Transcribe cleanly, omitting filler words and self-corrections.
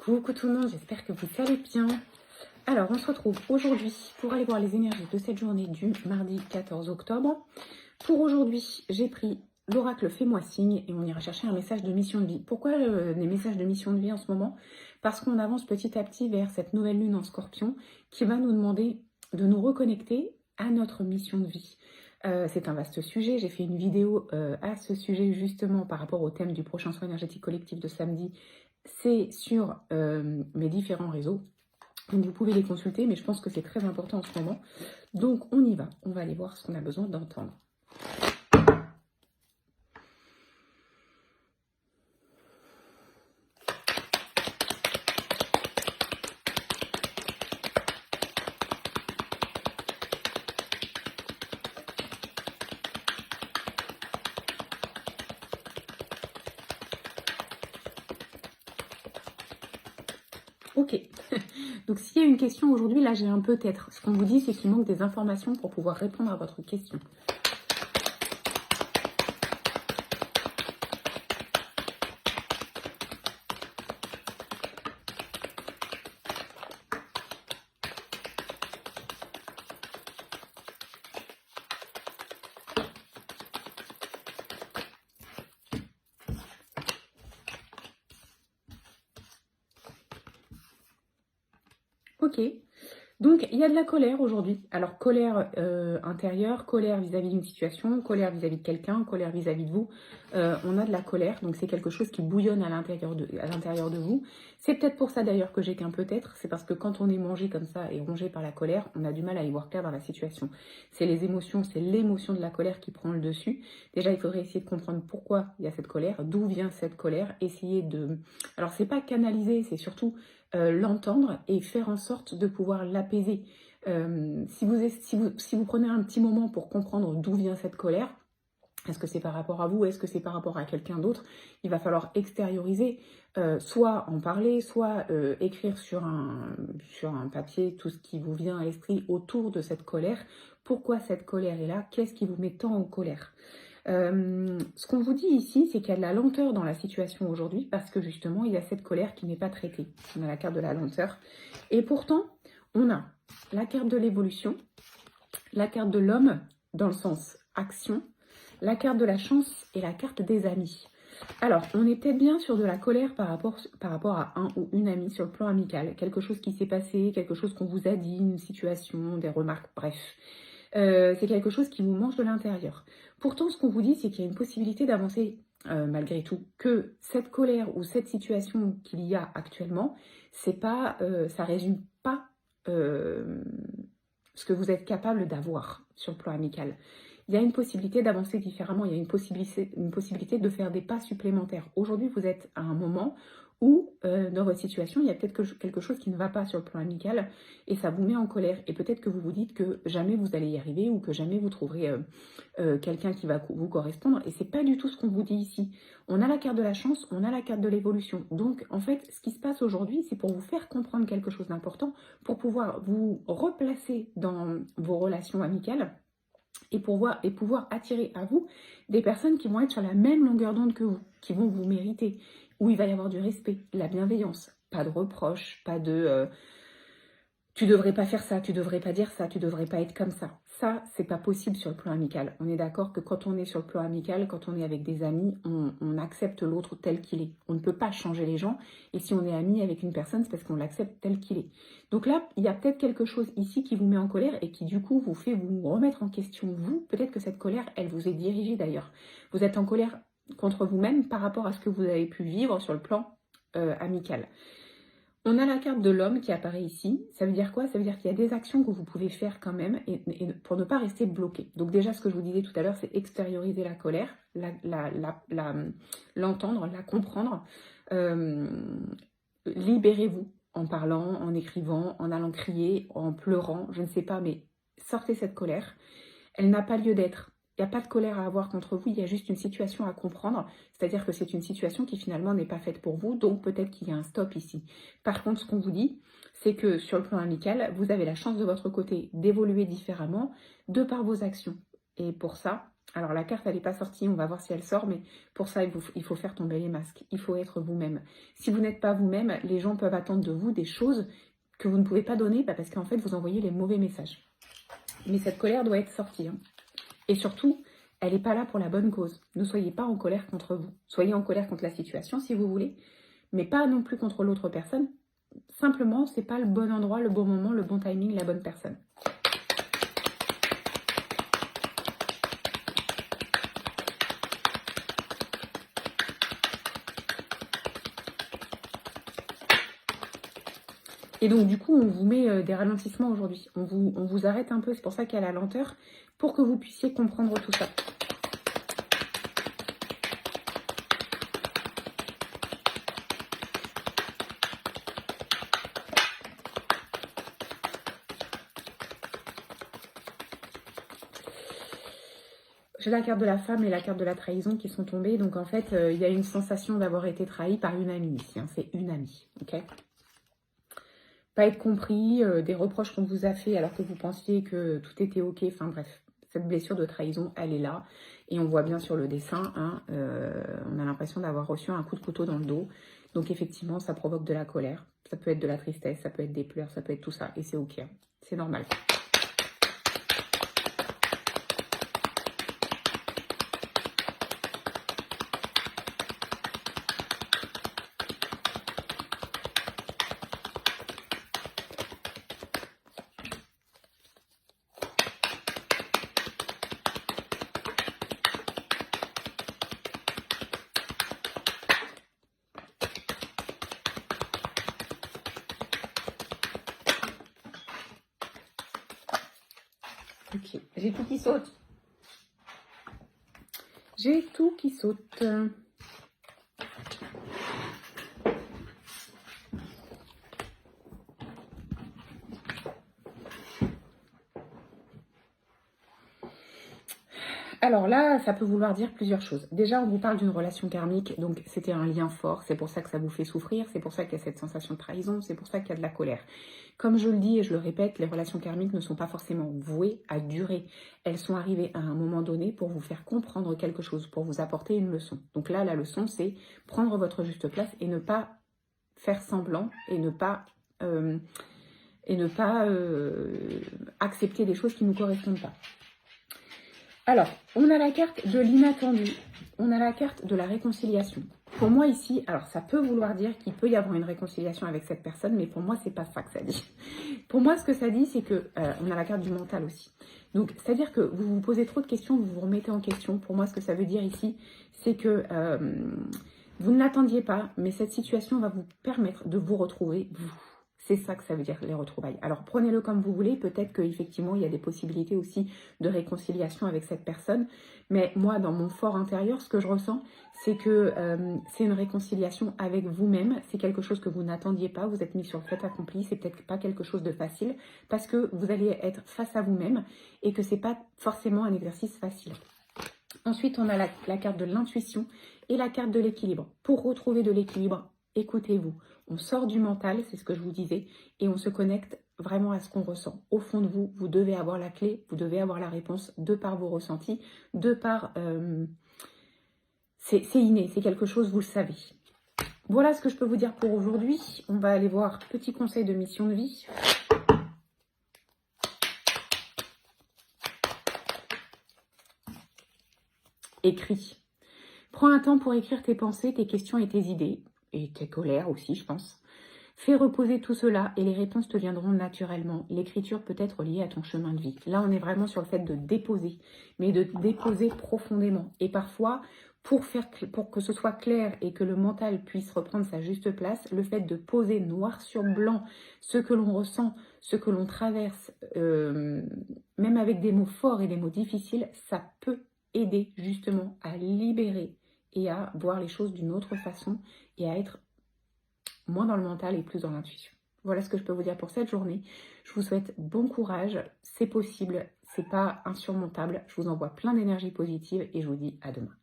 Coucou tout le monde, j'espère que vous allez bien. Alors, on se retrouve aujourd'hui pour aller voir les énergies de cette journée du mardi 14 octobre. Pour aujourd'hui, j'ai pris l'oracle Fais-moi signe et on ira chercher un message de mission de vie. Pourquoi des messages de mission de vie en ce moment? Parce qu'on avance petit à petit vers cette nouvelle lune en Scorpion qui va nous demander de nous reconnecter à notre mission de vie. C'est un vaste sujet, j'ai fait une vidéo à ce sujet justement par rapport au thème du prochain soin énergétique collectif de samedi. C'est sur mes différents réseaux, donc vous pouvez les consulter, mais je pense que c'est très important en ce moment. Donc on y va, on va aller voir ce qu'on a besoin d'entendre. Ok, donc s'il y a une question aujourd'hui, là j'ai un peut-être. Ce qu'on vous dit, c'est qu'il manque des informations pour pouvoir répondre à votre question. Ok, donc il y a de la colère aujourd'hui. Alors colère intérieure, colère vis-à-vis d'une situation, colère vis-à-vis de quelqu'un, colère vis-à-vis de vous. On a de la colère, donc c'est quelque chose qui bouillonne à l'intérieur de vous. C'est peut-être pour ça d'ailleurs que j'ai qu'un peut-être, c'est parce que quand on est mangé comme ça et rongé par la colère, on a du mal à y voir clair dans la situation. C'est les émotions, c'est l'émotion de la colère qui prend le dessus. Déjà, il faudrait essayer de comprendre pourquoi il y a cette colère, d'où vient cette colère, essayer de... Alors c'est pas canaliser, c'est surtout... l'entendre et faire en sorte de pouvoir l'apaiser. Si vous prenez un petit moment pour comprendre d'où vient cette colère, est-ce que c'est par rapport à vous, est-ce que c'est par rapport à quelqu'un d'autre, il va falloir extérioriser, soit en parler, soit écrire sur un papier tout ce qui vous vient à l'esprit autour de cette colère. Pourquoi cette colère est là? Qu'est-ce qui vous met tant en colère? Ce qu'on vous dit ici, c'est qu'il y a de la lenteur dans la situation aujourd'hui parce que justement, il y a cette colère qui n'est pas traitée. On a la carte de la lenteur. Et pourtant, on a la carte de l'évolution, la carte de l'homme dans le sens action, la carte de la chance et la carte des amis. Alors, on est peut-être bien sur de la colère par rapport à un ou une amie sur le plan amical. Quelque chose qui s'est passé, quelque chose qu'on vous a dit, une situation, des remarques, bref. C'est quelque chose qui vous mange de l'intérieur. Pourtant, ce qu'on vous dit, c'est qu'il y a une possibilité d'avancer malgré tout. Que cette colère ou cette situation qu'il y a actuellement, c'est pas, ça résume pas ce que vous êtes capable d'avoir sur le plan amical. Il y a une possibilité d'avancer différemment, il y a une possibilité de faire des pas supplémentaires. Aujourd'hui, vous êtes à un moment où, dans votre situation, il y a peut-être quelque chose qui ne va pas sur le plan amical et ça vous met en colère. Et peut-être que vous vous dites que jamais vous allez y arriver ou que jamais vous trouverez quelqu'un qui va vous correspondre. Et c'est pas du tout ce qu'on vous dit ici. On a la carte de la chance, on a la carte de l'évolution. Donc, en fait, ce qui se passe aujourd'hui, c'est pour vous faire comprendre quelque chose d'important, pour pouvoir vous replacer dans vos relations amicales et pouvoir attirer à vous des personnes qui vont être sur la même longueur d'onde que vous, qui vont vous mériter, où il va y avoir du respect, de la bienveillance, pas de reproches, pas de tu devrais pas faire ça, tu devrais pas dire ça, tu devrais pas être comme ça. Ça, c'est pas possible sur le plan amical. On est d'accord que quand on est sur le plan amical, quand on est avec des amis, on accepte l'autre tel qu'il est. On ne peut pas changer les gens. Et si on est ami avec une personne, c'est parce qu'on l'accepte tel qu'il est. Donc là, il y a peut-être quelque chose ici qui vous met en colère et qui du coup vous fait vous remettre en question, vous. Peut-être que cette colère, elle vous est dirigée d'ailleurs. Vous êtes en colère contre vous-même par rapport à ce que vous avez pu vivre sur le plan amical. On a la carte de l'homme qui apparaît ici. Ça veut dire quoi? Ça veut dire qu'il y a des actions que vous pouvez faire quand même et pour ne pas rester bloqué. Donc déjà, ce que je vous disais tout à l'heure, c'est extérioriser la colère, l'entendre, la comprendre. Libérez-vous en parlant, en écrivant, en allant crier, en pleurant, je ne sais pas, mais sortez cette colère. Elle n'a pas lieu d'être. Il n'y a pas de colère à avoir contre vous, il y a juste une situation à comprendre, c'est-à-dire que c'est une situation qui finalement n'est pas faite pour vous, donc peut-être qu'il y a un stop ici. Par contre, ce qu'on vous dit, c'est que sur le plan amical, vous avez la chance de votre côté d'évoluer différemment de par vos actions. Et pour ça, Alors la carte, elle n'est pas sortie, on va voir si elle sort, mais pour ça, il faut faire tomber les masques. Il faut être vous-même. Si vous n'êtes pas vous-même, les gens peuvent attendre de vous des choses que vous ne pouvez pas donner parce qu'en fait, vous envoyez les mauvais messages. Mais cette colère doit être sortie. Hein. Et surtout, elle n'est pas là pour la bonne cause. Ne soyez pas en colère contre vous. Soyez en colère contre la situation si vous voulez, mais pas non plus contre l'autre personne. Simplement, c'est pas le bon endroit, le bon moment, le bon timing, la bonne personne. Et donc, du coup, on vous met des ralentissements aujourd'hui. On vous arrête un peu, c'est pour ça qu'il y a la lenteur, pour que vous puissiez comprendre tout ça. J'ai la carte de la femme et la carte de la trahison qui sont tombées. Donc, en fait, il y a une sensation d'avoir été trahi par une amie ici. Hein. C'est une amie, ok ? Pas être compris, des reproches qu'on vous a fait alors que vous pensiez que tout était ok. Enfin, bref, cette blessure de trahison, elle est là. Et on voit bien sur le dessin, hein, on a l'impression d'avoir reçu un coup de couteau dans le dos. Donc, effectivement, ça provoque de la colère. Ça peut être de la tristesse, ça peut être des pleurs, ça peut être tout ça. Et c'est ok, hein. C'est normal. Ok, j'ai tout qui saute. J'ai tout qui saute. Alors là, ça peut vouloir dire plusieurs choses. Déjà, on vous parle d'une relation karmique, donc c'était un lien fort, c'est pour ça que ça vous fait souffrir, c'est pour ça qu'il y a cette sensation de trahison, c'est pour ça qu'il y a de la colère. Comme je le dis et je le répète, les relations karmiques ne sont pas forcément vouées à durer. Elles sont arrivées à un moment donné pour vous faire comprendre quelque chose, pour vous apporter une leçon. Donc là, la leçon, c'est prendre votre juste place et ne pas faire semblant et ne pas accepter des choses qui ne nous correspondent pas. Alors, on a la carte de l'inattendu, on a la carte de la réconciliation. Pour moi ici, alors ça peut vouloir dire qu'il peut y avoir une réconciliation avec cette personne, mais pour moi, c'est pas ça que ça dit. Pour moi, ce que ça dit, c'est que on a la carte du mental aussi. Donc, c'est-à-dire que vous vous posez trop de questions, vous vous remettez en question. Pour moi, ce que ça veut dire ici, c'est que vous ne l'attendiez pas, mais cette situation va vous permettre de vous retrouver, vous. C'est ça que ça veut dire, les retrouvailles. Alors, prenez-le comme vous voulez. Peut-être qu'effectivement, il y a des possibilités aussi de réconciliation avec cette personne. Mais moi, dans mon fort intérieur, ce que je ressens, c'est que c'est une réconciliation avec vous-même. C'est quelque chose que vous n'attendiez pas. Vous êtes mis sur le fait accompli. C'est peut-être pas quelque chose de facile parce que vous allez être face à vous-même et que c'est pas forcément un exercice facile. Ensuite, on a la carte de l'intuition et la carte de l'équilibre. Pour retrouver de l'équilibre, écoutez-vous. On sort du mental, c'est ce que je vous disais, et on se connecte vraiment à ce qu'on ressent. Au fond de vous, vous devez avoir la clé, vous devez avoir la réponse de par vos ressentis, de par... c'est inné, c'est quelque chose, vous le savez. Voilà ce que je peux vous dire pour aujourd'hui. On va aller voir petit conseil de mission de vie. Écris. Prends un temps pour écrire tes pensées, tes questions et tes idées. Et tes colères aussi, je pense. Fais reposer tout cela et les réponses te viendront naturellement. L'écriture peut être liée à ton chemin de vie. Là, on est vraiment sur le fait de déposer, mais de déposer profondément. Et parfois, pour que ce soit clair et que le mental puisse reprendre sa juste place, le fait de poser noir sur blanc ce que l'on ressent, ce que l'on traverse, même avec des mots forts et des mots difficiles, ça peut aider justement à libérer et à voir les choses d'une autre façon et à être moins dans le mental et plus dans l'intuition. Voilà ce que je peux vous dire pour cette journée. Je vous souhaite bon courage, c'est possible, c'est pas insurmontable. Je vous envoie plein d'énergie positive et je vous dis à demain.